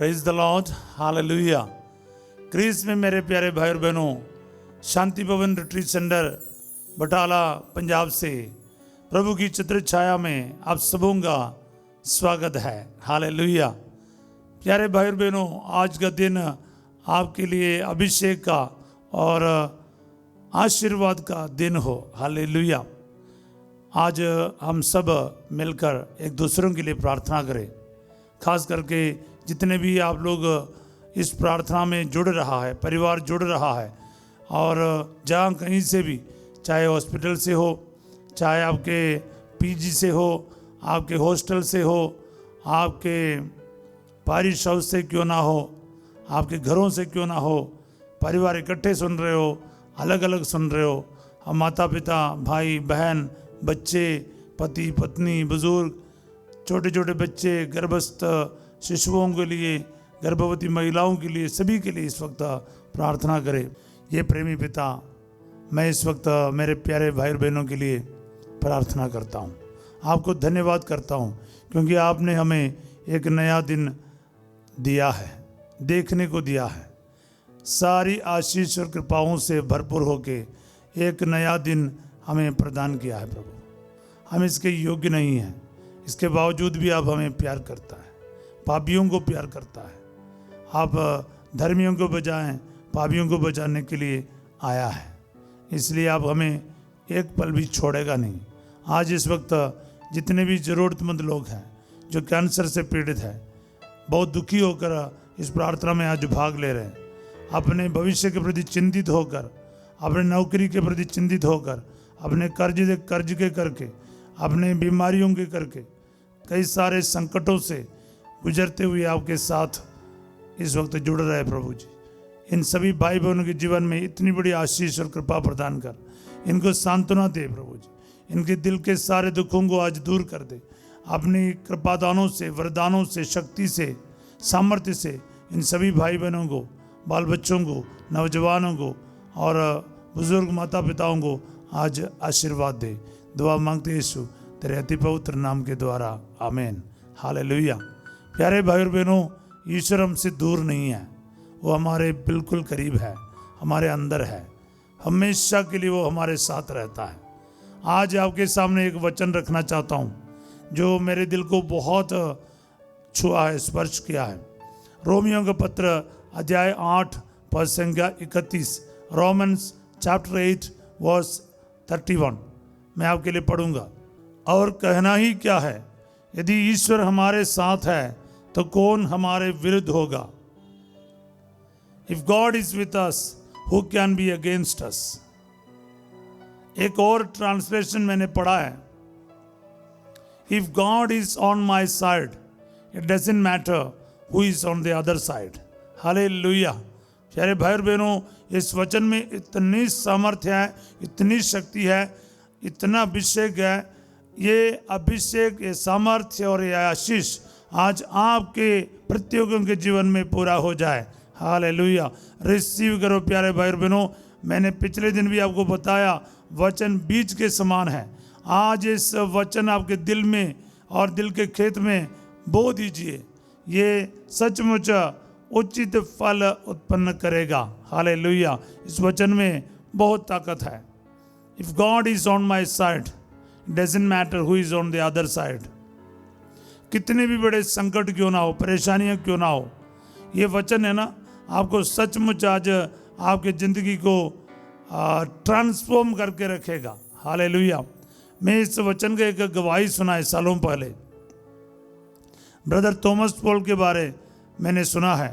Praise the Lord, hallelujah. Christ में मेरे प्यारे भाई और बहनों, शांति भवन रिट्रीट सेंटर बटाला पंजाब से प्रभु की चित्र छाया में आप सबों का स्वागत है। हालेलुया। प्यारे भाई और बहनों, आज का दिन आपके लिए अभिषेक का और आशीर्वाद का दिन हो। हालेलुया। आज हम सब मिलकर एक दूसरों के लिए प्रार्थना करें। खास करके जितने भी आप लोग इस प्रार्थना में जुड़ रहा है, परिवार जुड़ रहा है, और जहाँ कहीं से भी, चाहे हॉस्पिटल से हो, चाहे आपके पीजी से हो, आपके हॉस्टल से हो, आपके पारिश हाउस से क्यों ना हो, आपके घरों से क्यों ना हो, परिवार इकट्ठे सुन रहे हो, अलग अलग सुन रहे हो, हम माता पिता, भाई बहन, बच्चे, पति पत्नी, बुजुर्ग, छोटे छोटे बच्चे, गर्भस्थ शिशुओं के लिए, गर्भवती महिलाओं के लिए, सभी के लिए इस वक्त प्रार्थना करें। ये प्रेमी पिता, मैं इस वक्त मेरे प्यारे भाई और बहनों के लिए प्रार्थना करता हूँ। आपको धन्यवाद करता हूँ क्योंकि आपने हमें एक नया दिन दिया है, देखने को दिया है। सारी आशीष और कृपाओं से भरपूर होके एक नया दिन हमें प्रदान किया है। प्रभु, हम इसके योग्य नहीं हैं, इसके बावजूद भी आप हमें प्यार करता है, पापियों को प्यार करता है। आप धर्मियों को बचाएं, पापियों को बचाने के लिए आया है, इसलिए आप हमें एक पल भी छोड़ेगा नहीं। आज इस वक्त जितने भी ज़रूरतमंद लोग हैं जो कैंसर से पीड़ित हैं, बहुत दुखी होकर इस प्रार्थना में आज भाग ले रहे हैं, अपने भविष्य के प्रति चिंतित होकर, अपने नौकरी के प्रति चिंतित होकर, अपने कर्ज के करके, अपने बीमारियों के करके, कई सारे संकटों से गुजरते हुए आपके साथ इस वक्त जुड़ रहे प्रभु जी। इन सभी भाई बहनों के जीवन में इतनी बड़ी आशीष और कृपा प्रदान कर, इनको सांत्वना दे प्रभु जी। इनके दिल के सारे दुखों को आज दूर कर दे। अपनी कृपादानों से, वरदानों से, शक्ति से, सामर्थ्य से इन सभी भाई बहनों को, बाल बच्चों को, नौजवानों को और बुजुर्ग माता पिताओं को आज आशीर्वाद दे। दुआ मांगते यीशु तेरे अति पवित्र नाम के द्वारा, आमीन। हालेलुया। प्यारे भाई और बहनों, ईश्वर हमसे दूर नहीं है, वो हमारे बिल्कुल करीब है, हमारे अंदर है, हमेशा के लिए वो हमारे साथ रहता है। आज आपके सामने एक वचन रखना चाहता हूँ जो मेरे दिल को बहुत छुआ है, स्पर्श किया है। रोमियो का पत्र अध्याय 8 पद संख्या 31, रोमन्स चैप्टर 8 वर्स 31 मैं आपके लिए पढ़ूंगा। और कहना ही क्या है, यदि ईश्वर हमारे साथ है तो कौन हमारे विरुद्ध होगा। If God is with us, who can be against अस। एक और ट्रांसलेशन मैंने पढ़ा है, if God is on my side, it doesn't matter who is on the other side. Hallelujah. प्यारे भाई और बहनों, इस वचन में इतनी सामर्थ्य है, इतनी शक्ति है, इतना अभिषेक है। ये अभिषेक, ये सामर्थ्य और ये आशीष आज आपके प्रत्येकों के जीवन में पूरा हो जाए। हालेलुया। रिसीव करो प्यारे भाई और बहनों। मैंने पिछले दिन भी आपको बताया, वचन बीज के समान है। आज इस वचन आपके दिल में और दिल के खेत में बो दीजिए, ये सचमुच उचित फल उत्पन्न करेगा। हालेलुया। इस वचन में बहुत ताकत है। If God is on my side, doesn't matter who is on the other side. कितने भी बड़े संकट क्यों ना हो, परेशानियां क्यों ना हो, ये वचन है ना, आपको सचमुच आज आपकी ज़िंदगी को ट्रांसफॉर्म करके रखेगा। हालेलुया। मैं इस वचन का एक गवाही सुना है सालों पहले। ब्रदर थॉमस पॉल के बारे मैंने सुना है।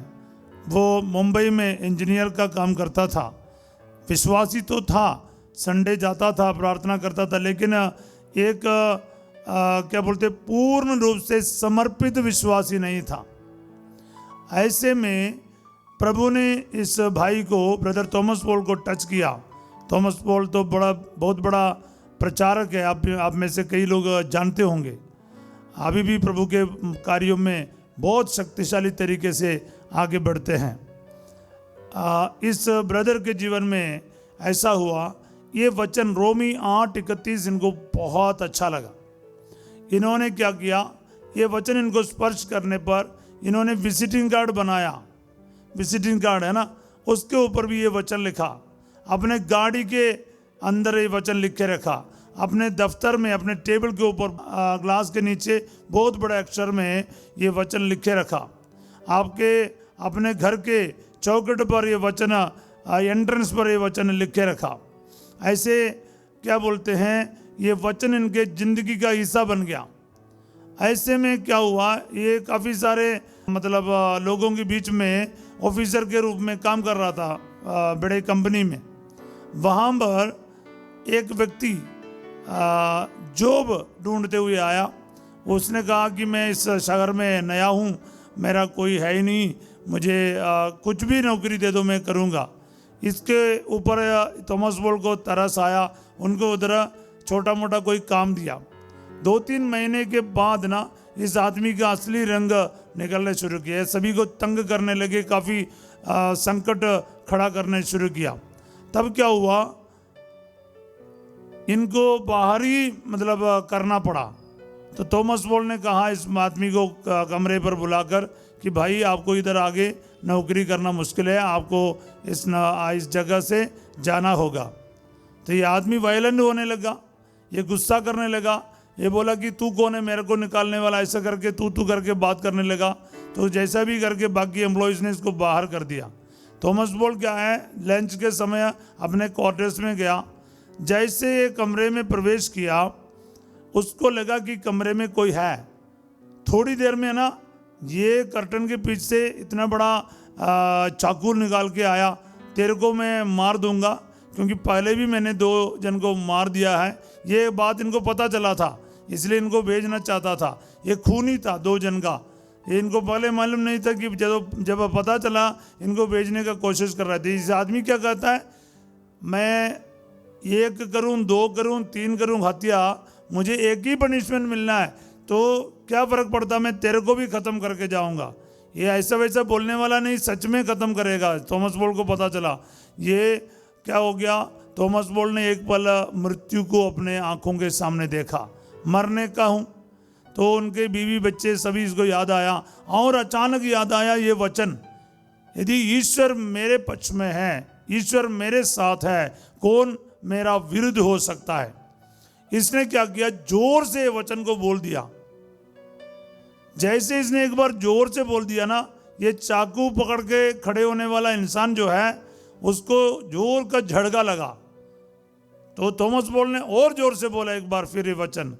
वो मुंबई में इंजीनियर का काम करता था, विश्वासी तो था, संडे जाता था, प्रार्थना करता था, लेकिन एक क्या बोलते, पूर्ण रूप से समर्पित विश्वासी नहीं था। ऐसे में प्रभु ने इस भाई को, ब्रदर थॉमस पॉल को टच किया। थॉमस पॉल तो बहुत बड़ा प्रचारक है, आप में से कई लोग जानते होंगे। अभी भी प्रभु के कार्यों में बहुत शक्तिशाली तरीके से आगे बढ़ते हैं। इस ब्रदर के जीवन में ऐसा हुआ, ये वचन रोमी 8:31 इनको बहुत अच्छा लगा। इन्होंने क्या किया, ये वचन इनको स्पर्श करने पर इन्होंने विजिटिंग कार्ड बनाया, विजिटिंग कार्ड है ना, उसके ऊपर भी ये वचन लिखा, अपने गाड़ी के अंदर ये वचन लिख के रखा, अपने दफ्तर में अपने टेबल के ऊपर ग्लास के नीचे बहुत बड़े अक्षर में ये वचन लिख के रखा, आपके अपने घर के चौखट पर ये वचन, एंट्रेंस पर ये वचन लिख के रखा। ऐसे क्या बोलते हैं, ये वचन इनके ज़िंदगी का हिस्सा बन गया। ऐसे में क्या हुआ, ये काफ़ी सारे मतलब लोगों के बीच में ऑफिसर के रूप में काम कर रहा था बड़े कंपनी में। वहाँ पर एक व्यक्ति जॉब ढूंढते हुए आया। उसने कहा कि मैं इस शहर में नया हूँ, मेरा कोई है ही नहीं, मुझे कुछ भी नौकरी दे दो मैं करूँगा। इसके ऊपर थॉमस बोल को तरस आया, उनको उधर छोटा मोटा कोई काम दिया। 2-3 महीने के बाद ना इस आदमी का असली रंग निकलने शुरू किया, सभी को तंग करने लगे, काफ़ी संकट खड़ा करने शुरू किया। तब क्या हुआ, इनको बाहरी मतलब करना पड़ा। तो थॉमस बोल ने कहा इस आदमी को कमरे पर बुलाकर कि भाई आपको इधर आगे नौकरी करना मुश्किल है, आपको इस जगह से जाना होगा। तो ये आदमी वायलेंट होने लगा, ये गुस्सा करने लगा, ये बोला कि तू कौन है मेरे को निकालने वाला, ऐसा करके तू करके बात करने लगा। तो जैसा भी करके बाकी एम्प्लॉयज़ ने इसको बाहर कर दिया। थॉमस बोल क्या है, लंच के समय अपने क्वार्टर्स में गया। जैसे ये कमरे में प्रवेश किया, उसको लगा कि कमरे में कोई है। थोड़ी देर में ना ये कर्टन के पीछे से इतना बड़ा चाकू निकाल के आया, तेरे को मैं मार दूंगा, क्योंकि पहले भी मैंने 2 जन को मार दिया है। ये बात इनको पता चला था, इसलिए इनको भेजना चाहता था। ये खूनी था 2 जन का, ये इनको पहले मालूम नहीं था कि जब पता चला इनको भेजने का कोशिश कर रहे थे। इस आदमी क्या कहता है, मैं 1 करूं, 2 करूं, 3 करूं हत्या, मुझे एक ही पनिशमेंट मिलना है, तो क्या फ़र्क पड़ता, मैं तेरे को भी ख़त्म करके जाऊंगा। ये ऐसा वैसा बोलने वाला नहीं, सच में ख़त्म करेगा। थॉमस बोल को पता चला ये क्या हो गया। थॉमस बोल ने एक पल मृत्यु को अपने आंखों के सामने देखा, मरने का हूँ। तो उनके बीवी बच्चे सभी इसको याद आया, और अचानक याद आया ये वचन, यदि ईश्वर मेरे पक्ष में है, ईश्वर मेरे साथ है, कौन मेरा विरुद्ध हो सकता है। इसने क्या किया, जोर से वचन को बोल दिया। जैसे इसने एक बार जोर से बोल दिया ना, ये चाकू पकड़ के खड़े होने वाला इंसान जो है उसको जोर का झटका लगा। तो थॉमस बोल ने और जोर से बोला एक बार फिर ये वचन,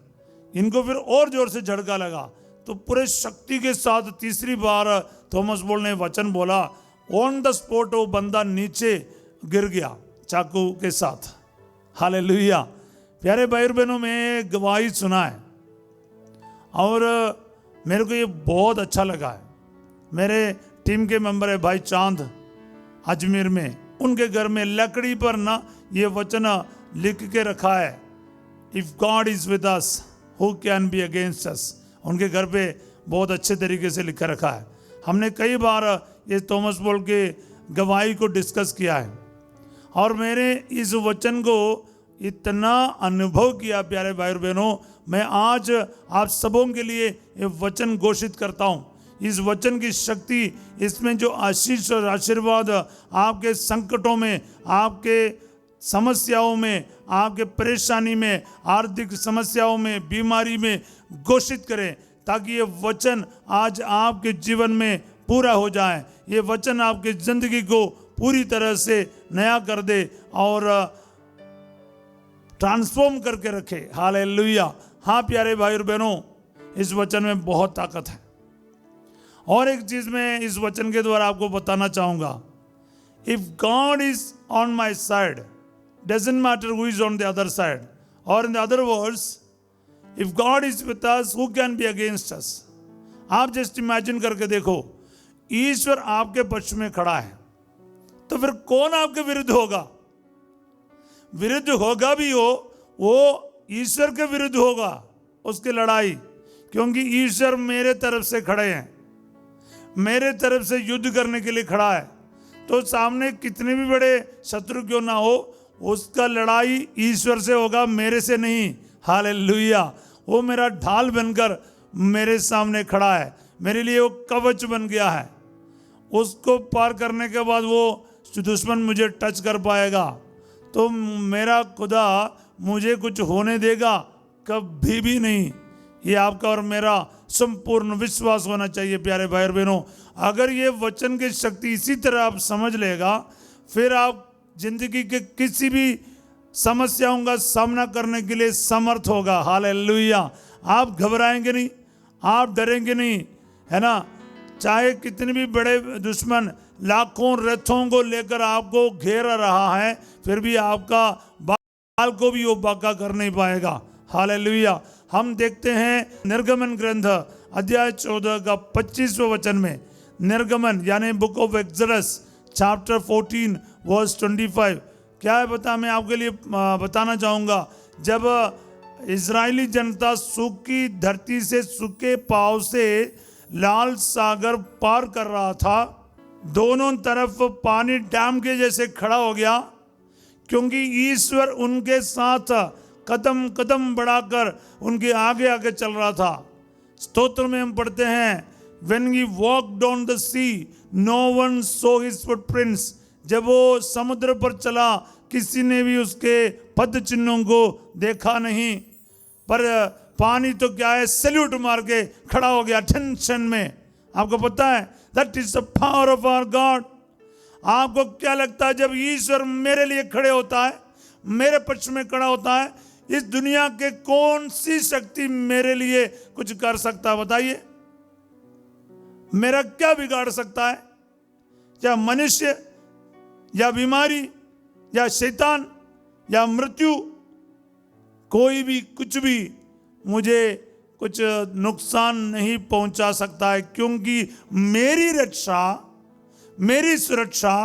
इनको फिर और जोर से झटका लगा। तो पूरे शक्ति के साथ तीसरी बार थॉमस बोल ने वचन बोला। ऑन द स्पॉट वो बंदा नीचे गिर गया चाकू के साथ। हालेलुया। प्यारे भाई बहनों, में गवाही सुना है और मेरे को ये बहुत अच्छा लगा है। मेरे टीम के मेंबर है भाई चांद अजमेर में, उनके घर में लकड़ी पर ना ये वचन लिख के रखा है, if God is with us who can be against अस। उनके घर पे बहुत अच्छे तरीके से लिखा रखा है। हमने कई बार ये थॉमस बोल के गवाही को डिस्कस किया है और मेरे इस वचन को इतना अनुभव किया प्यारे भाई और बहनों, मैं आज आप सबों के लिए ये वचन घोषित करता हूँ। इस वचन की शक्ति, इसमें जो आशीष और आशीर्वाद आपके संकटों में, आपके समस्याओं में, आपके परेशानी में, आर्थिक समस्याओं में, बीमारी में घोषित करें, ताकि ये वचन आज आपके जीवन में पूरा हो जाए। ये वचन आपकी ज़िंदगी को पूरी तरह से नया कर दे और ट्रांसफॉर्म करके रखे। हालेलुया। हाँ प्यारे भाई और बहनों, इस वचन में बहुत ताकत है। और एक चीज मैं इस वचन के द्वारा आपको बताना चाहूंगा, if God is on my side, doesn't matter who is on the other side, और in the other words, if God is with us who can be against us. आप जस्ट इमेजिन करके देखो, ईश्वर आपके पक्ष में खड़ा है, तो फिर कौन आपके विरुद्ध होगा? विरुद्ध होगा भी हो, वो ईश्वर के विरुद्ध होगा उसकी लड़ाई, क्योंकि ईश्वर मेरे तरफ से खड़े हैं, मेरे तरफ से युद्ध करने के लिए खड़ा है। तो सामने कितने भी बड़े शत्रु क्यों ना हो, उसका लड़ाई ईश्वर से होगा, मेरे से नहीं। हालेलुया। वो मेरा ढाल बनकर मेरे सामने खड़ा है, मेरे लिए वो कवच बन गया है। उसको पार करने के बाद वो दुश्मन मुझे टच कर पाएगा तो मेरा खुदा मुझे कुछ होने देगा? कभी भी नहीं। ये आपका और मेरा संपूर्ण विश्वास होना चाहिए प्यारे भाई और बहनों। अगर ये वचन की शक्ति इसी तरह आप समझ लेगा, फिर आप जिंदगी के किसी भी समस्याओं का सामना करने के लिए समर्थ होगा। हालेलुया। आप घबराएंगे नहीं, आप डरेंगे नहीं, है ना। चाहे कितने भी बड़े दुश्मन लाखों रथों को लेकर आपको घेर रहा है, फिर भी आपका बाल को भी वो बाका कर नहीं पाएगा। हालेलुया। हम देखते हैं निर्गमन ग्रंथ अध्याय 14 का 25वें वचन में, निर्गमन यानी book of Exodus chapter 14 verse 25 क्या है बता, मैं आपके लिए बताना चाहूँगा। जब इजरायली जनता सूखी धरती से सूखे पाँव से लाल सागर पार कर रहा था, दोनों तरफ पानी डैम के जैसे खड़ा हो गया, क्योंकि ईश्वर उनके साथ कदम कदम बढ़ाकर उनके आगे आगे चल रहा था। स्तोत्र में हम पढ़ते हैं, When he walked on the sea, no one saw his footprints. जब वो समुद्र पर चला, किसी ने भी उसके पद चिन्हों को देखा नहीं, पर पानी तो क्या है, सैल्यूट मार के खड़ा हो गया टेंशन में। आपको पता है, that is the power of our God. आपको क्या लगता है, जब ईश्वर मेरे लिए खड़े होता है, मेरे पक्ष में खड़ा होता है, इस दुनिया के कौन सी शक्ति मेरे लिए कुछ कर सकता है? बताइए, मेरा क्या बिगाड़ सकता है? या मनुष्य, या बीमारी, या शैतान, या मृत्यु, कोई भी कुछ भी मुझे कुछ नुकसान नहीं पहुंचा सकता है, क्योंकि मेरी रक्षा, मेरी सुरक्षा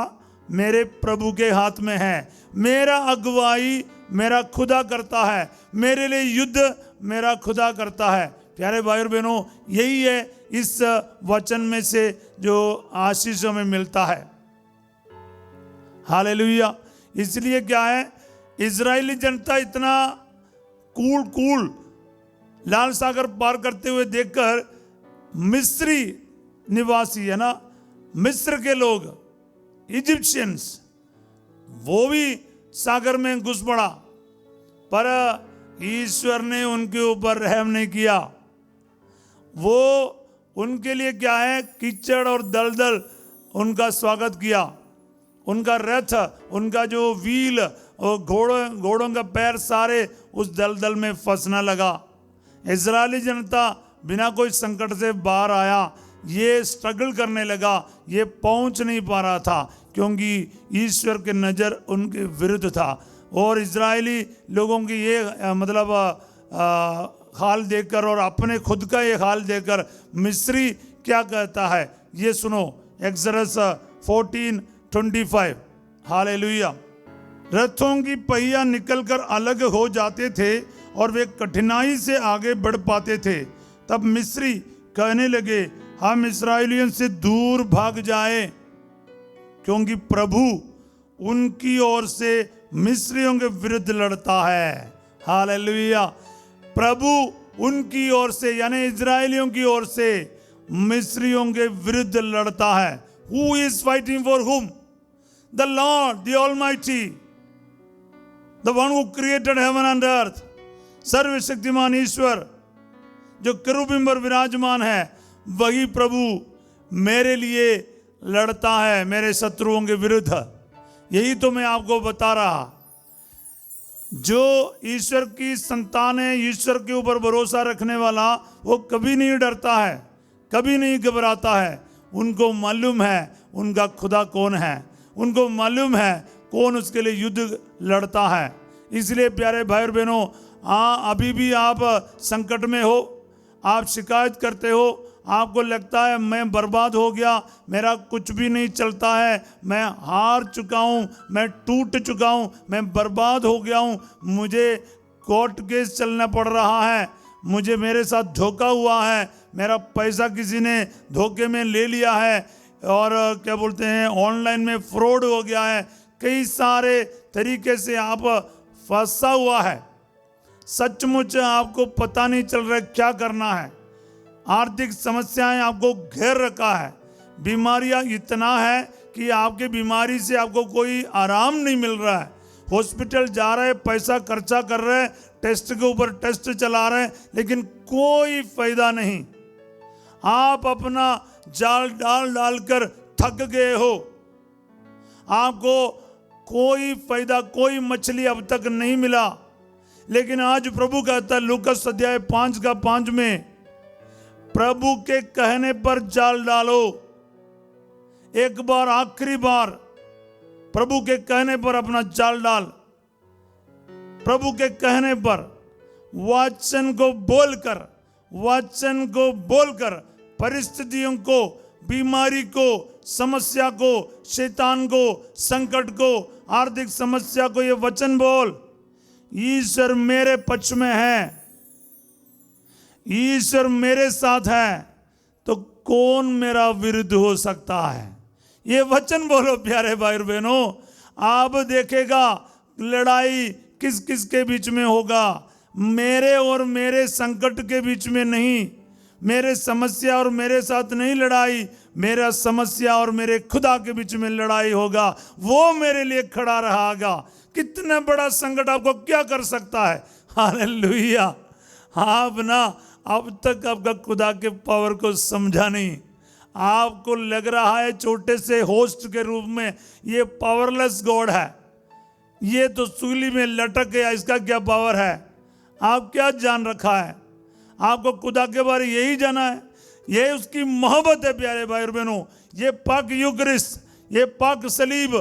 मेरे प्रभु के हाथ में है। मेरा अगुवाई मेरा खुदा करता है, मेरे लिए युद्ध मेरा खुदा करता है। प्यारे भाई और बहनों, यही है इस वचन में से जो आशीषों में मिलता है। हालेलुया। इसलिए क्या है, इजरायली जनता इतना कूल लाल सागर पार करते हुए देखकर मिस्री निवासी, है ना, मिस्र के लोग, इजिप्शियंस, वो भी सागर में घुस पड़ा, पर ईश्वर ने उनके ऊपर रहम नहीं किया। वो उनके लिए क्या है, कीचड़ और दलदल उनका स्वागत किया। उनका रथ, उनका जो व्हील और घोड़ों का पैर सारे उस दलदल में फंसना लगा। इजरायली जनता बिना कोई संकट से बाहर आया, ये स्ट्रगल करने लगा, ये पहुंच नहीं पा रहा था, क्योंकि ईश्वर की नज़र उनके विरुद्ध था। और इजरायली लोगों की ये मतलब हाल देखकर और अपने खुद का ये हाल देखकर मिस्री क्या कहता है, ये सुनो, एक्सोडस 14:25। हालेलुया। रथों की पहिया निकलकर अलग हो जाते थे और वे कठिनाई से आगे बढ़ पाते थे। तब मिस्री कहने लगे, हम इस्राएलियों से दूर भाग जाए, क्योंकि प्रभु उनकी ओर से मिस्रियों के विरुद्ध लड़ता है। हालेलुया। प्रभु उनकी ओर से यानी इजरायलियों की ओर से मिस्रियों के विरुद्ध लड़ता है। Who is fighting for whom? The Lord, the Almighty, the one who created heaven and earth. सर्वशक्तिमान ईश्वर जो किरूबिम पर विराजमान है, वही प्रभु मेरे लिए लड़ता है, मेरे शत्रुओं के विरुद्ध। यही तो मैं आपको बता रहा। जो ईश्वर की संतान है, ईश्वर के ऊपर भरोसा रखने वाला, वो कभी नहीं डरता है, कभी नहीं घबराता है। उनको मालूम है उनका खुदा कौन है, उनको मालूम है कौन उसके लिए युद्ध लड़ता है। इसलिए प्यारे भाई और बहनों, अभी भी आप संकट में हो, आप शिकायत करते हो, आपको लगता है मैं बर्बाद हो गया, मेरा कुछ भी नहीं चलता है, मैं हार चुका हूँ, मैं टूट चुका हूँ, मैं बर्बाद हो गया हूँ, मुझे कोर्ट केस चलना पड़ रहा है, मुझे मेरे साथ धोखा हुआ है, मेरा पैसा किसी ने धोखे में ले लिया है, और क्या बोलते हैं, ऑनलाइन में फ्रॉड हो गया है, कई सारे तरीके से आप फंसा हुआ है। सचमुच आपको पता नहीं चल रहा क्या करना है। आर्थिक समस्याएं आपको घेर रखा है, बीमारियां इतना है कि आपके बीमारी से आपको कोई आराम नहीं मिल रहा है। हॉस्पिटल जा रहे हैं, पैसा खर्चा कर रहे हैं, टेस्ट के ऊपर टेस्ट चला रहे हैं, लेकिन कोई फायदा नहीं। आप अपना जाल डाल डालकर थक गए हो, आपको कोई फायदा, कोई मछली अब तक नहीं मिला। लेकिन आज प्रभु कहता है लूकास अध्याय 5:5 में, प्रभु के कहने पर जाल डालो। एक बार, आखिरी बार प्रभु के कहने पर अपना जाल डाल। प्रभु के कहने पर वचन को बोलकर परिस्थितियों को, बीमारी को, समस्या को, शैतान को, संकट को, आर्थिक समस्या को ये वचन बोल, ईश्वर मेरे पक्ष में है, ईश्वर मेरे साथ है, तो कौन मेरा विरुद्ध हो सकता है। ये वचन बोलो प्यारे भाई और बहनों। आप देखेगा लड़ाई किस किस के बीच में होगा, मेरे और मेरे संकट के बीच में नहीं, मेरे समस्या और मेरे साथ नहीं लड़ाई, मेरा समस्या और मेरे खुदा के बीच में लड़ाई होगा। वो मेरे लिए खड़ा रहेगा। कितना बड़ा संकट आपको क्या कर सकता है। हालेलुया। आप ना अब तक आपका खुदा के पावर को समझा नहीं। आपको लग रहा है छोटे से होस्ट के रूप में ये पावरलेस गॉड है, ये तो सूली में लटक गया, इसका क्या पावर है। आप क्या जान रखा है। आपको खुदा के बारे यही जाना है, ये उसकी मोहब्बत है प्यारे भाई और बहनों। ये पाक यूकरिस्ट, ये पाक सलीब,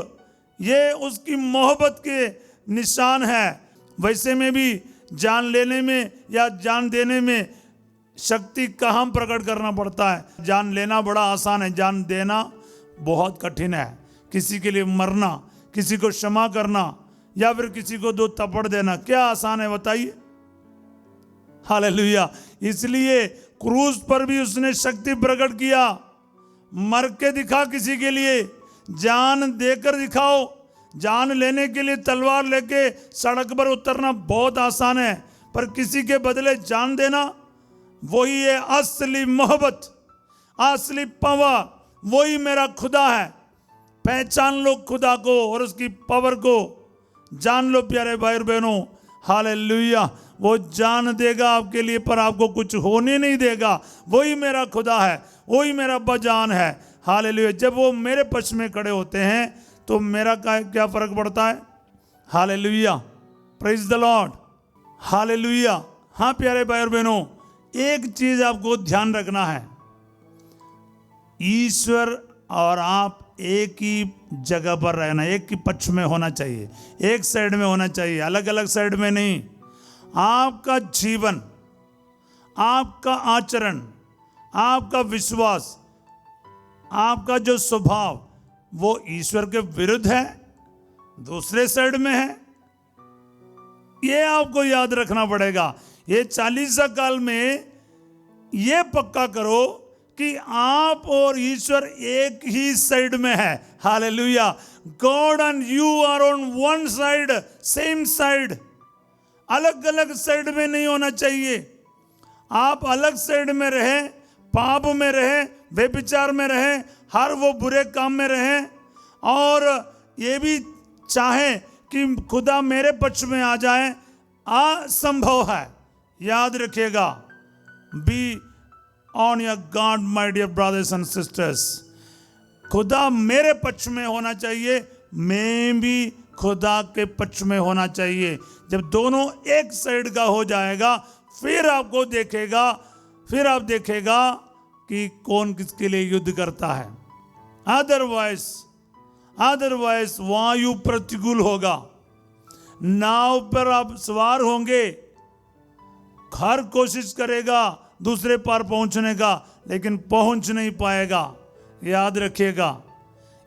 ये उसकी मोहब्बत के निशान है। वैसे में भी जान लेने में या जान देने में शक्ति कहाँ प्रकट करना पड़ता है। जान लेना बड़ा आसान है, जान देना बहुत कठिन है। किसी के लिए मरना, किसी को क्षमा करना या फिर किसी को 2 थप्पड़ देना क्या आसान है बताइए। हालेलुया। इसलिए क्रूस पर भी उसने शक्ति प्रकट किया। मर के दिखा किसी के लिए, जान देकर दिखाओ। जान लेने के लिए तलवार लेके सड़क पर उतरना बहुत आसान है, पर किसी के बदले जान देना वही है असली मोहब्बत, असली पावर। वही मेरा खुदा है। पहचान लो खुदा को और उसकी पावर को जान लो प्यारे भाई और बहनों। हालेलुया। वो जान देगा आपके लिए, पर आपको कुछ होने नहीं देगा। वही मेरा खुदा है, वही मेरा बजान है। हालेलुया। जब वो मेरे पक्ष में खड़े होते हैं तो मेरा क्या फर्क पड़ता है। Hallelujah. Praise the Lord. Hallelujah. हाँ प्यारे भाई और बहनों, एक चीज आपको ध्यान रखना है, ईश्वर और आप एक ही जगह पर रहना, एक ही पक्ष में होना चाहिए, एक साइड में होना चाहिए, अलग अलग साइड में नहीं। आपका जीवन, आपका आचरण, आपका विश्वास, आपका जो स्वभाव वो ईश्वर के विरुद्ध है, दूसरे साइड में है। ये आपको याद रखना पड़ेगा। ये 40 काल में ये पक्का करो कि आप और ईश्वर एक ही साइड में है। Hallelujah. God and you are on one side, same side. अलग अलग साइड में नहीं होना चाहिए। आप अलग साइड में रहें, पाप में रहें, व्यभिचार में रहें, हर वो बुरे काम में रहें, और ये भी चाहें कि खुदा मेरे पक्ष में आ जाए, असंभव है। याद रखिएगा, be on your God my dear brothers and sisters. खुदा मेरे पक्ष में होना चाहिए, मैं भी खुदा के पक्ष में होना चाहिए। जब दोनों एक साइड का हो जाएगा, फिर आपको देखेगा, फिर आप देखेगा कि कौन किसके लिए युद्ध करता है। अदरवाइज वायु प्रतिकूल होगा। नाव पर आप सवार होंगे, हर कोशिश करेगा दूसरे पार पहुंचने का, लेकिन पहुंच नहीं पाएगा। याद रखिएगा।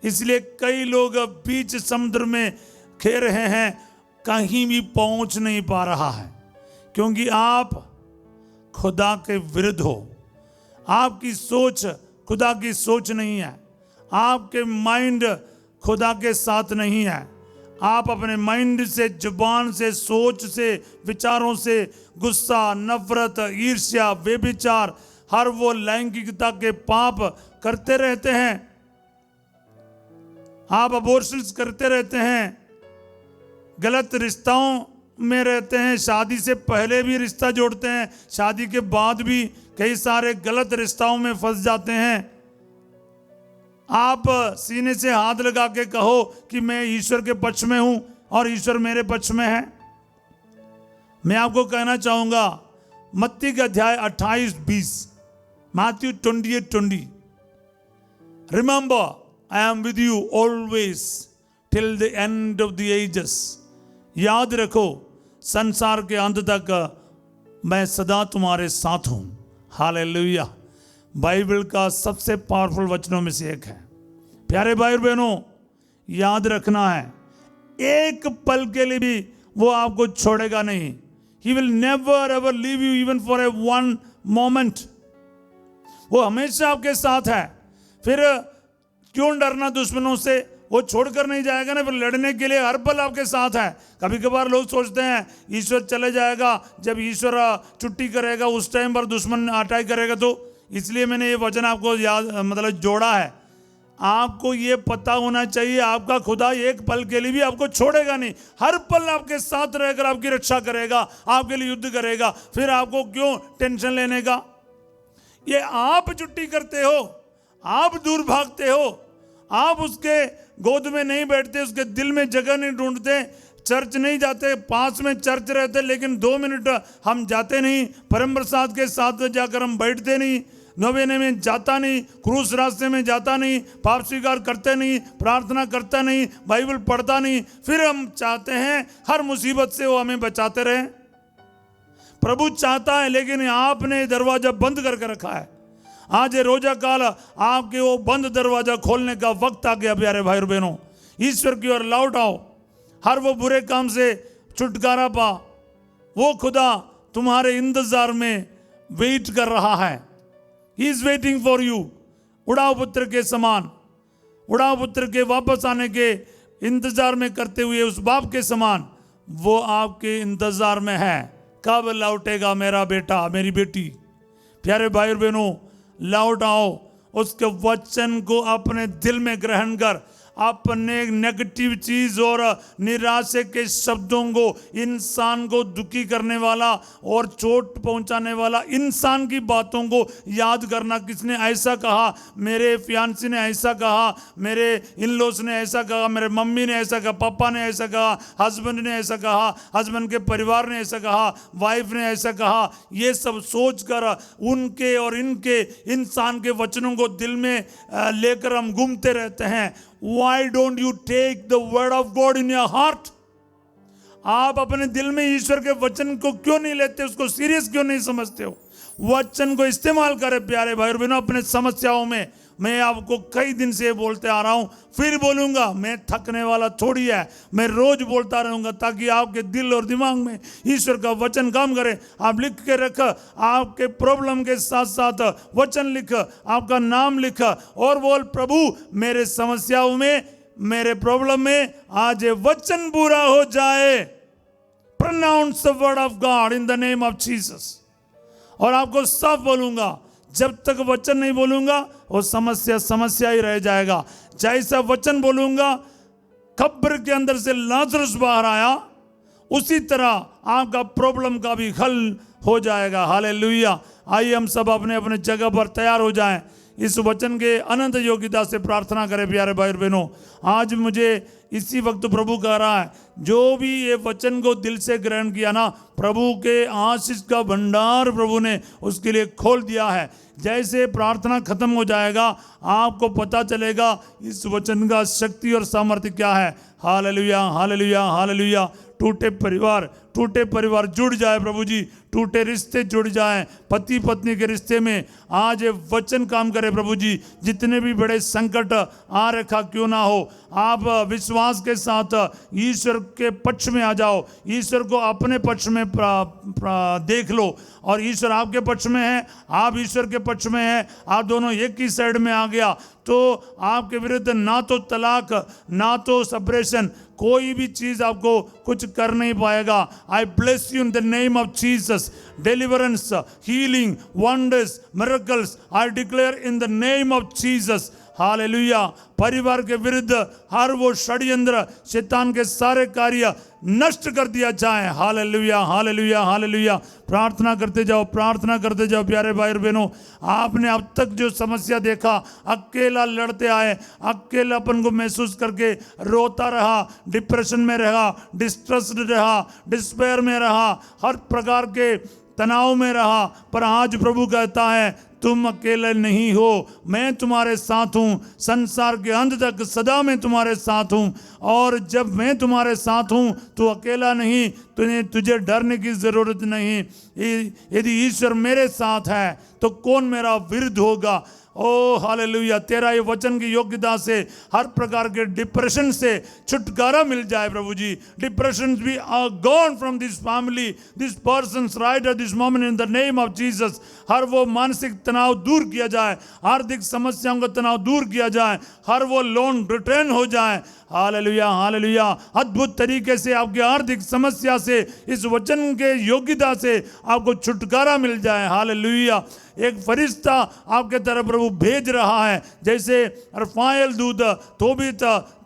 इसलिए कई लोग बीच समुद्र में खेल रहे हैं, कहीं भी पहुंच नहीं पा रहा है, क्योंकि आप खुदा के विरुद्ध हो। आपकी सोच खुदा की सोच नहीं है, आपके माइंड खुदा के साथ नहीं है। आप अपने माइंड से, जुबान से, सोच से, विचारों से गुस्सा, नफरत, ईर्ष्या, व्यभिचार, हर वो लैंगिकता के पाप करते रहते हैं, आप अबॉर्शंस करते रहते हैं, गलत रिश्तों में रहते हैं, शादी से पहले भी रिश्ता जोड़ते हैं, शादी के बाद भी कई सारे गलत रिश्तों में फंस जाते हैं। आप सीने से हाथ लगा के कहो कि मैं ईश्वर के पक्ष में हूं और ईश्वर मेरे पक्ष में है। मैं आपको कहना चाहूंगा मत्ती का अध्याय 28-20, Matthew 28:20, remember I am with you always till the end of the ages. याद रखो संसार के अंत तक मैं सदा तुम्हारे साथ हूं। हालेलुया। बाइबल का सबसे पावरफुल वचनों में से एक है। प्यारे भाई बहनों, याद रखना है, एक पल के लिए भी वो आपको छोड़ेगा नहीं। He will never ever leave you even for a one moment। वो हमेशा आपके साथ है। फिर क्यों डरना दुश्मनों से, वो छोड़कर नहीं जाएगा ना, फिर लड़ने के लिए हर पल आपके साथ है। कभी कभार लोग सोचते हैं ईश्वर चले जाएगा, जब ईश्वर छुट्टी करेगा उस टाइम पर दुश्मन अटैक करेगा। तो इसलिए मैंने ये वचन आपको याद जोड़ा है। आपको ये पता होना चाहिए आपका खुदा एक पल के लिए भी आपको छोड़ेगा नहीं, हर पल आपके साथ रहकर आपकी रक्षा करेगा, आपके लिए युद्ध करेगा। फिर आपको क्यों टेंशन लेने का। ये आप छुट्टी करते हो, आप दूर भागते हो, आप उसके गोद में नहीं बैठते, उसके दिल में जगह नहीं ढूंढते, चर्च नहीं जाते, पास में चर्च रहते लेकिन 2 मिनट हम जाते नहीं, परम प्रसाद के साथ जाकर हम बैठते नहीं, नवेने में जाता नहीं, क्रूस रास्ते में जाता नहीं, पाप स्वीकार करते नहीं, प्रार्थना करता नहीं, बाइबल पढ़ता नहीं। फिर हम चाहते हैं हर मुसीबत से वो हमें बचाते रहे। प्रभु चाहता है, लेकिन आपने दरवाजा बंद करके रखा है। आज ये रोजा काल आपके वो बंद दरवाजा खोलने का वक्त आ गया। प्यारे भाई और बहनों, ईश्वर की ओर लौट आओ, हर वो बुरे काम से छुटकारा पा। वो खुदा तुम्हारे इंतजार में वेट कर रहा है। He is waiting for you। उड़ाव पुत्र के समान, उड़ाव पुत्र के वापस आने के इंतजार में करते हुए उस बाप के समान वो आपके इंतजार में है। कब लौटेगा मेरा बेटा, मेरी बेटी। प्यारे भाई और बहनों, लौट आओ, उसके वचन को अपने दिल में ग्रहण कर, अपने नेगेटिव चीज और निराशे के शब्दों को, इंसान को दुखी करने वाला और चोट पहुंचाने वाला इंसान की बातों को याद करना। किसने ऐसा कहा, मेरे फियांसी ने ऐसा कहा, मेरे इन लॉस ने ऐसा कहा, मेरे मम्मी ने ऐसा कहा, पापा ने ऐसा कहा, हस्बैंड ने ऐसा कहा, हस्बैंड के परिवार ने ऐसा कहा, वाइफ ने ऐसा कहा। ये सब सोचकर उनके और इनके इंसान के वचनों को दिल में लेकर हम घूमते रहते हैं। Why don't you take the word of God in your heart? आप अपने दिल में ईश्वर के वचन को क्यों नहीं लेते, उसको सीरियस क्यों नहीं समझते हो। वचन को इस्तेमाल करें प्यारे भाई और बहनों अपने समस्याओं में। मैं आपको कई दिन से बोलते आ रहा हूं, फिर बोलूंगा, मैं थकने वाला थोड़ी है, मैं रोज बोलता रहूंगा ताकि आपके दिल और दिमाग में ईश्वर का वचन काम करे। आप लिख के रख, आपके प्रॉब्लम के साथ साथ वचन लिख, आपका नाम लिख और बोल, प्रभु मेरे समस्याओं में, मेरे प्रॉब्लम में आज ये वचन पूरा हो जाए। Pronounce the word of God in the name of Jesus. और आपको साफ बोलूंगा, जब तक वचन नहीं बोलूंगा वो समस्या समस्या ही रह जाएगा। जैसा वचन बोलूंगा, कब्र के अंदर से लाजरस बाहर आया, उसी तरह आपका प्रॉब्लम का भी हल हो जाएगा। हालेलुया। आइए हम सब अपने अपने जगह पर तैयार हो जाएं, इस वचन के अनंत योग्यता से प्रार्थना करें। प्यारे भाई और बहनों, आज मुझे इसी वक्त प्रभु कह रहा है, जो भी ये वचन को दिल से ग्रहण किया ना, प्रभु के आशीष का भंडार प्रभु ने उसके लिए खोल दिया है। जैसे प्रार्थना खत्म हो जाएगा, आपको पता चलेगा इस वचन का शक्ति और सामर्थ्य क्या है। Hallelujah, hallelujah, hallelujah. टूटे परिवार जुड़ जाए प्रभु जी, टूटे रिश्ते जुड़ जाएं, पति पत्नी के रिश्ते में आज ये वचन काम करे प्रभु जी। जितने भी बड़े संकट आ रखा क्यों ना हो, आप विश्वास के साथ ईश्वर के पक्ष में आ जाओ, ईश्वर को अपने पक्ष में देख लो। और ईश्वर आपके पक्ष में है, आप ईश्वर के पक्ष में है, आप दोनों एक ही साइड में आ गया तो आपके विरुद्ध ना तो तलाक, ना तो सेपरेशन, कोई भी चीज आपको कुछ कर नहीं पाएगा। आई bless you in the name of Jesus. Deliverance, healing, wonders, miracles I declare in the name of Jesus. Hallelujah. परिवार के विरुद्ध हर वो षड्यंत्र, शैतान के सारे कार्य नष्ट कर दिया जाए। Hallelujah, hallelujah, hallelujah. प्रार्थना करते जाओ, प्रार्थना करते जाओ प्यारे भाई और बहनों। आपने अब तक जो समस्या देखा, अकेला लड़ते आए, अकेलापन को महसूस करके रोता रहा, डिप्रेशन में रहा, डिस्ट्रेस्ड रहा, डिस्पेयर में रहा, हर प्रकार के तनाव में रहा। पर आज प्रभु कहता है तुम अकेले नहीं हो, मैं तुम्हारे साथ हूँ, संसार के अंत तक सदा मैं तुम्हारे साथ हूँ। और जब मैं तुम्हारे साथ हूँ तो अकेला नहीं, तुझे डरने की जरूरत नहीं। यदि ईश्वर मेरे साथ है तो कौन मेरा विरुद्ध होगा। ओ हालेलुया। तेरा ये वचन की योग्यता से हर प्रकार के डिप्रेशन से छुटकारा मिल जाए प्रभु ji. Depression be are gone from this family, this persons right at this moment in the name of Jesus. हर वो मानसिक तनाव दूर किया जाए, आर्थिक समस्याओं का तनाव दूर किया जाए, हर वो लोन रिटर्न हो जाए। Hallelujah, hallelujah. अद्भुत तरीके से आपकी आर्थिक समस्या से इस वचन के योग्यता से आपको छुटकारा मिल जाए। हालेलुया। एक फरिश्ता आपके तरफ प्रभु भेज रहा है, जैसे रफाएल दूत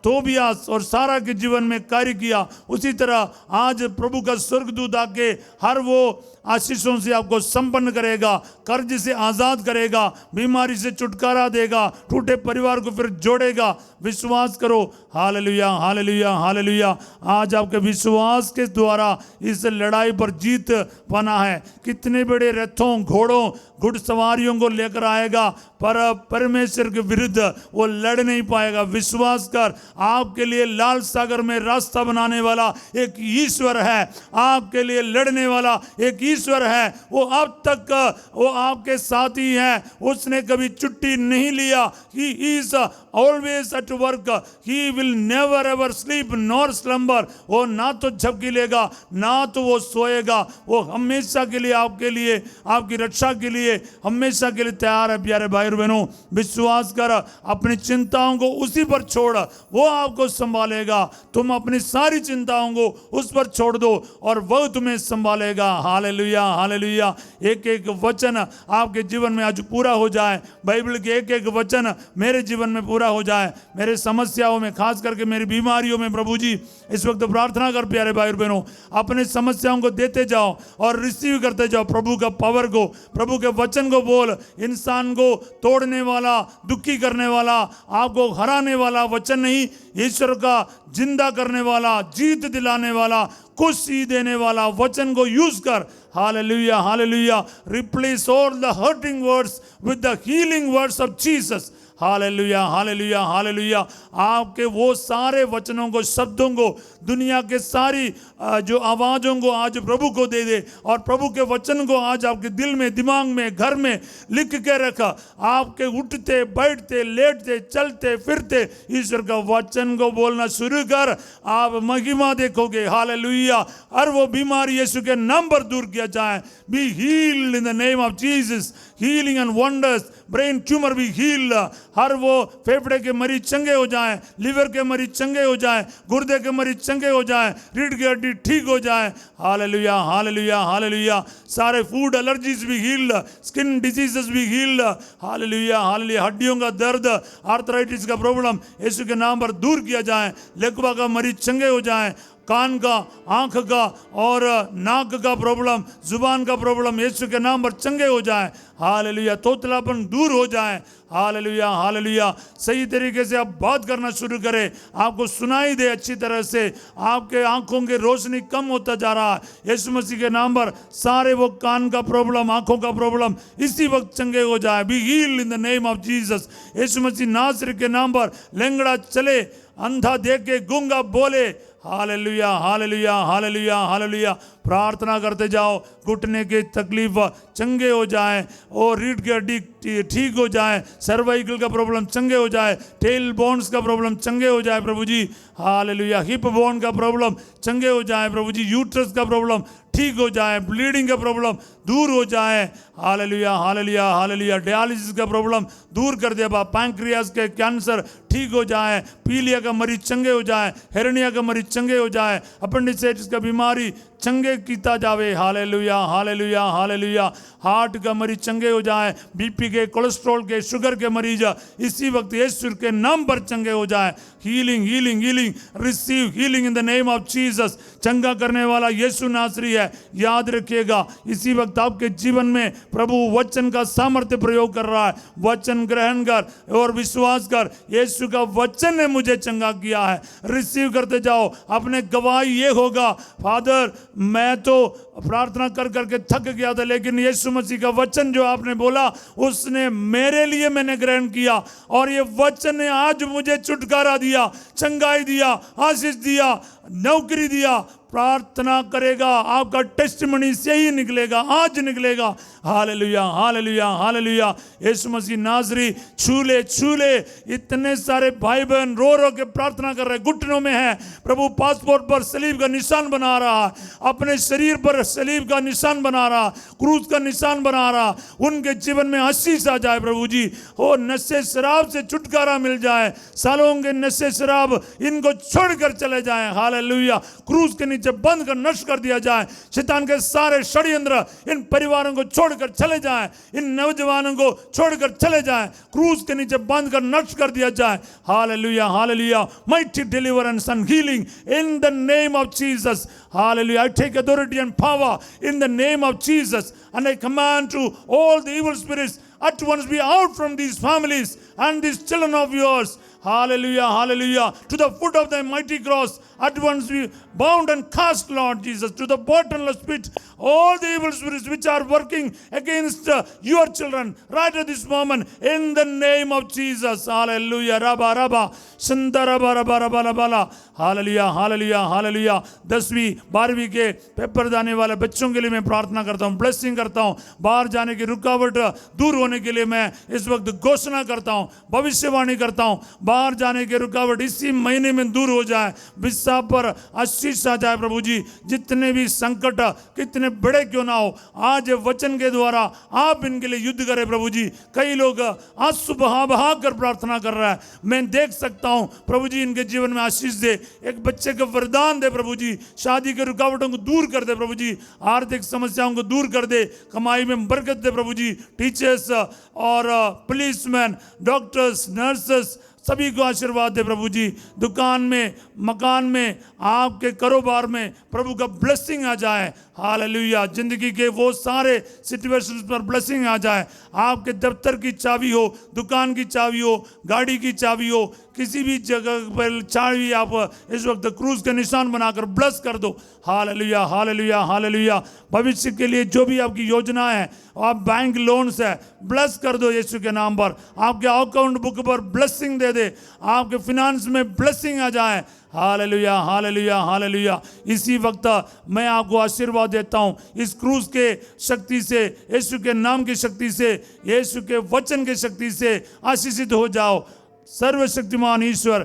तोबियास और सारा के जीवन में कार्य किया, उसी तरह आज प्रभु का स्वर्गदूत आके हर वो आशीषों से आपको संपन्न करेगा, कर्ज से आजाद करेगा, बीमारी से छुटकारा देगा, टूटे परिवार को फिर जोड़ेगा। विश्वास करो। Hallelujah, hallelujah, hallelujah. आज आपके विश्वास के द्वारा इस लड़ाई पर जीत पाना है। कितने बड़े रथों, घोड़ों, घुड़सवारियों को लेकर आएगा, पर परमेश्वर के विरुद्ध वो लड़ नहीं पाएगा। विश्वास कर, आपके लिए लाल सागर में रास्ता बनाने वाला एक ईश्वर है, आपके लिए लड़ने वाला एक ईश्वर है। वो अब तक वो आपके साथ ही है, उसने कभी छुट्टी नहीं लिया। He is always at work, he will never ever sleep nor slumber. वो ना तो झपकी लेगा, ना तो वो सोएगा। वो हमेशा के लिए आपके लिए, आपकी रक्षा के लिए हमेशा के लिए तैयार है। प्यारे भाई और बहनों, विश्वास कर, अपनी चिंताओं को उसी पर छोड़, वो आपको संभालेगा। तुम अपनी सारी चिंताओं को उस पर छोड़ दो और वह तुम्हें संभालेगा। Hallelujah, hallelujah. एक एक वचन आपके जीवन में आज पूरा हो जाए। बाइबल के एक एक वचन मेरे जीवन में पूरा हो जाए। मेरे समस्याओं में, खास करके मेरी बीमारियों में प्रभु जी इस वक्त प्रार्थना कर प्यारे भाई और बहनों, अपने समस्याओं को देते जाओ और रिसीव करते जाओ प्रभु का पावर को, प्रभु के वचन को बोल। इंसान को तोड़ने वाला, दुखी करने वाला, आपको हराने वाला वचन नहीं, ईश्वर का जिंदा करने वाला, जीत दिलाने वाला, खुशी देने वाला वचन को यूज कर। Hallelujah, hallelujah. Replace all the hurting words with the healing words of Jesus. Hallelujah, hallelujah, hallelujah. आपके वो सारे वचनों को, शब्दों को, दुनिया के सारी जो आवाज़ों को आज प्रभु को दे दे और प्रभु के वचन को आज आपके दिल में, दिमाग में, घर में लिख के रखा। आपके उठते, बैठते, लेटते, चलते, फिरते ईश्वर का वचन को बोलना शुरू कर, आप महिमा देखोगे। हालेलुया। हर वो बीमारी यीशु के नाम पर दूर किया जाए। Be healed in the name of Jesus. Healing and wonders, brain tumour भी हील्ड। हर वो फेफड़े के मरीज चंगे हो जाएं, लिवर के मरीज चंगे हो जाएं, गुर्दे के मरीज चंगे हो जाएं, रीढ़ की हड्डी ठीक हो जाए। Hallelujah, hallelujah, hallelujah. सारे फूड एलर्जीज भी हील्ड, स्किन डिजीजेस भी हील्ड। Hallelujah, hallelujah. हड्डियों का दर्द, आर्थराइटिस का प्रॉब्लम यीशु के नाम पर दूर किया जाए। लेकवा का मरीज चंगे हो जाएं। कान का, आंख का और नाक का प्रॉब्लम, जुबान का प्रॉब्लम यीशु के नाम पर चंगे हो जाए। हालेलुया। तोतलापन दूर हो जाए। Hallelujah, hallelujah. सही तरीके से आप बात करना शुरू करें, आपको सुनाई दे अच्छी तरह से, आपके आंखों की रोशनी कम होता जा रहा है। यीशु मसीह के नाम पर सारे वो कान का प्रॉब्लम, आंखों का प्रॉब्लम इसी वक्त चंगे हो जाए। Be healed in the name of Jesus. Yeshu Masih Nasri के नाम पर लंगड़ा चले, अंधा देख के, गूंगा बोले। Hallelujah, hallelujah, hallelujah, hallelujah. प्रार्थना करते जाओ, घुटने की तकलीफ चंगे हो जाए और रीढ़ की हड्डी ठीक हो जाए, सर्वाइकल का प्रॉब्लम चंगे हो जाए, टेल बोन्स का प्रॉब्लम चंगे हो जाए प्रभु जी। हालेलुया। हिप बोन का प्रॉब्लम चंगे हो जाए प्रभु जी। यूट्रस का प्रॉब्लम ठीक हो जाए, ब्लीडिंग का प्रॉब्लम दूर हो जाए। Hallelujah hallelujah hallelujah. डायलिसिस का प्रॉब्लम दूर कर दे बाप। पैंक्रियास के कैंसर ठीक हो जाए, पीलिया का मरीज चंगे हो जाए, हेरनिया का मरीज चंगे हो जाए, अपेंडिसाइटिस का बीमारी चंगे कीता जावे। Hallelujah hallelujah hallelujah. हार्ट का मरीज चंगे हो जाए, बीपी के, कोलेस्ट्रॉल के, शुगर के मरीज इसी वक्त यीशु के नाम पर चंगे हो जाए। Healing healing healing, receive healing in the name of Jesus. चंगा करने वाला यीशु नासरी है, याद रखिएगा। इसी वक्त आपके जीवन में प्रभु वचन का सामर्थ्य प्रयोग कर रहा है। वचन ग्रहण कर और विश्वास कर, यीशु का वचन ने मुझे चंगा किया है। रिसीव करते जाओ। अपने गवाही ये होगा, फादर मैं तो प्रार्थना कर करके थक गया था, लेकिन यीशु मसीह का वचन जो आपने बोला उसने मेरे लिए मैंने ग्रहण किया, और ये वचन ने आज मुझे छुटकारा दिया, चंगाई दिया, आशीष दिया, नौकरी दिया। प्रार्थना करेगा, आपका टेस्टिमनी से ही निकलेगा, आज निकलेगा। Hallelujah hallelujah hallelujah. Yeshu Masih Nasri छूले छूले। इतने सारे भाई बहन रो रो के प्रार्थना कर रहे, घुटनों में है प्रभु, पासपोर्ट पर सलीब का निशान बना रहा है, अपने शरीर पर सलीब का निशान बना रहा, क्रूस का निशान बना रहा। उनके जीवन में आशीष आ जाए प्रभु जी। हो नशे शराब से छुटकारा मिल जाए, सालों के नशे शराब इनको छोड़कर चले जाए। हालेलुया। क्रूस के नीचे बंद कर नष्ट कर दिया जाए। शैतान के सारे षड्यंत्र इन परिवारों को छोड़कर चले जाएं, इन नौजवानों को छोड़कर चले जाएं, क्रूस के नीचे बंद कर नष्ट कर दिया जाए। Hallelujah hallelujah. Mighty deliverance and healing in the name of Jesus. Hallelujah. I take authority and power in the name of Jesus, and I command to all the evil spirits at once be out from these families and these children of yours. Hallelujah, hallelujah. To the foot of the mighty cross, at once be bound and cast, Lord Jesus, to the bottomless pit. All the evil spirits which are working against your children right at this moment, in the name of Jesus. Hallelujah. Rabba, rabba, santa, rabba, rabba, rabba, rabba. Hallelujah, hallelujah, hallelujah. 10वीं 12वीं के paper जाने वाले बच्चों के लिए मैं प्रार्थना करता हूँ, ब्लेसिंग करता हूँ। बाहर जाने की रुकावट दूर होने के लिए मैं इस वक्त घोषणा करता हूँ, भविष्यवाणी करता हूँ। बाहर जाने की रुकावट इसी महीने में दूर हो जाए, विश्वा पर आशीष आ जाए प्रभु जी। जितने भी संकट कितने बड़े क्यों ना हो, आज वचन के द्वारा आप इनके लिए युद्ध करें प्रभु जी। कई लोग आंसू बहा बहा कर प्रार्थना कर रहा है, मैं देख सकता हूँ प्रभु जी। इनके जीवन में आशीष दे, एक बच्चे का वरदान दे प्रभु जी। शादी के रुकावटों को दूर कर दे प्रभु जी, आर्थिक समस्याओं को दूर कर दे, कमाई में बरकत दे प्रभु जी। टीचर्स और पुलिसमैन, डॉक्टर्स, नर्सेस सभी को आशीर्वाद दे प्रभु जी। दुकान में, मकान में, आपके कारोबार में प्रभु का ब्लेसिंग आ जाए। हालेलुया। जिंदगी के वो सारे सिचुएशंस पर ब्लेसिंग आ जाए। आपके दफ्तर की चाबी हो, दुकान की चाबी हो, गाड़ी की चाबी हो, किसी भी जगह पर चाबी आप इस वक्त क्रूज के निशान बनाकर ब्लेस कर दो। Hallelujah hallelujah hallelujah. भविष्य के लिए जो भी आपकी योजना है, आप बैंक लोन से ब्लेस कर दो यीशु के नाम पर। आपके अकाउंट बुक पर ब्लेसिंग दे दे, आपके फिनांस में ब्लेसिंग आ जाए। Hallelujah hallelujah hallelujah. इसी वक्त मैं आपको आशीर्वाद देता हूँ, इस क्रूज के शक्ति से, यीशु के नाम की शक्ति से, यीशु के वचन की शक्ति से आशीषित हो जाओ। सर्वशक्तिमान ईश्वर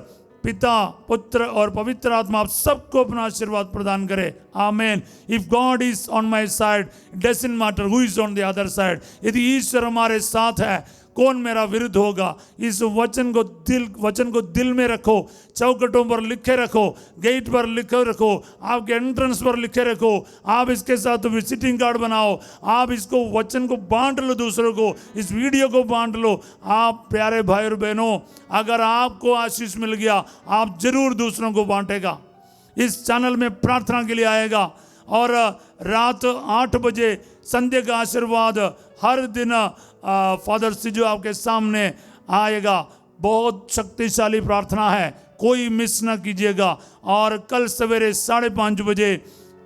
पिता, पुत्र और पवित्र आत्मा आप सबको अपना आशीर्वाद प्रदान करे। Amen. If God is on my side, doesn't matter who is on the other side. यदि ईश्वर हमारे साथ है, कौन मेरा विरुद्ध होगा। इस वचन को दिल में रखो, चौखटों पर लिखे रखो, गेट पर लिखे रखो, आपके एंट्रेंस पर लिखे रखो। आप इसके साथ विजिटिंग कार्ड बनाओ, आप इसको वचन को बांट लो, दूसरों को इस वीडियो को बांट लो। आप प्यारे भाई और बहनों, अगर आपको आशीष मिल गया, आप जरूर दूसरों को बांटेगा। इस चैनल में प्रार्थना के लिए आएगा, और रात 8 बजे संध्या का आशीर्वाद हर दिन फादर सिजो आपके सामने आएगा। बहुत शक्तिशाली प्रार्थना है, कोई मिस ना कीजिएगा। और कल सवेरे 5:30 बजे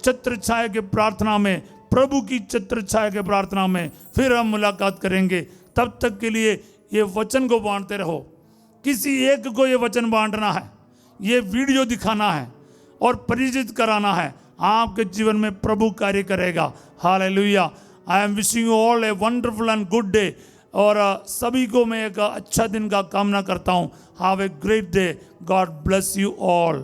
छत्र छाया के प्रार्थना में, प्रभु की छत्र छाया के प्रार्थना में फिर हम मुलाकात करेंगे। तब तक के लिए ये वचन को बांटते रहो। किसी एक को ये वचन बांटना है, ये वीडियो दिखाना है और परिचित कराना है। आपके जीवन में प्रभु कार्य करेगा। Hallelujah. I am wishing you all a wonderful and good day. और सभी को मैं एक अच्छा दिन का कामना करता हूँ। Have a great day. God bless you all.